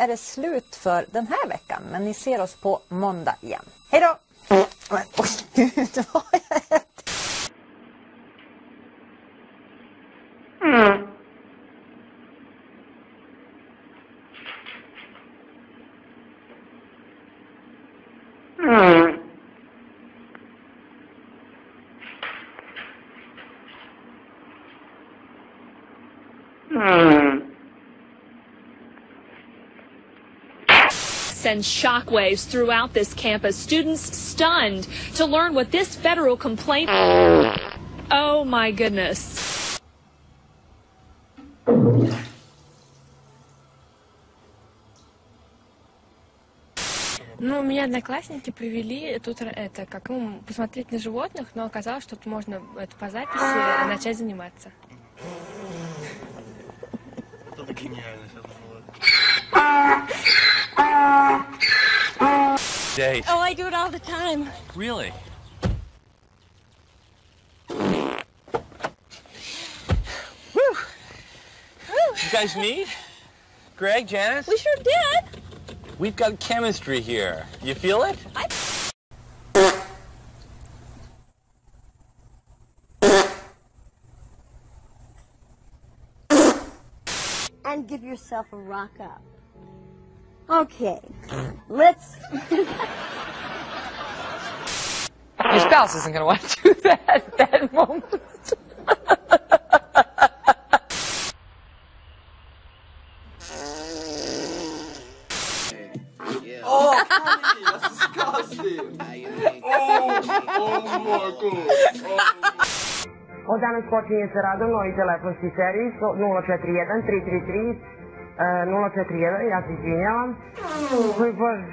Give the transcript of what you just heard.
är det slut för den här veckan. Men ni ser oss på måndag igen. Hej då! Men, oj, gud, vad jag äter. Sends shockwaves throughout this campus. Students stunned to learn what this federal complaint... Oh my goodness. Ну, меня одноклассники привели тут это, как посмотреть на животных, но оказалось, что тут можно это, по записи начать заниматься. Это гениально сейчас было. Date. Oh, I do it all the time. Really? Woo! You guys meet? Greg, Janice? We sure did. We've got chemistry here. You feel it? And give yourself a rock up. Okay, let's... Your spouse isn't going to want to do that at that moment. Oh, that's disgusting. Oh my God. Od danas počinje sa radom novi telefonski servis 041 333 041, ja se izvinjavam. Oj Bože.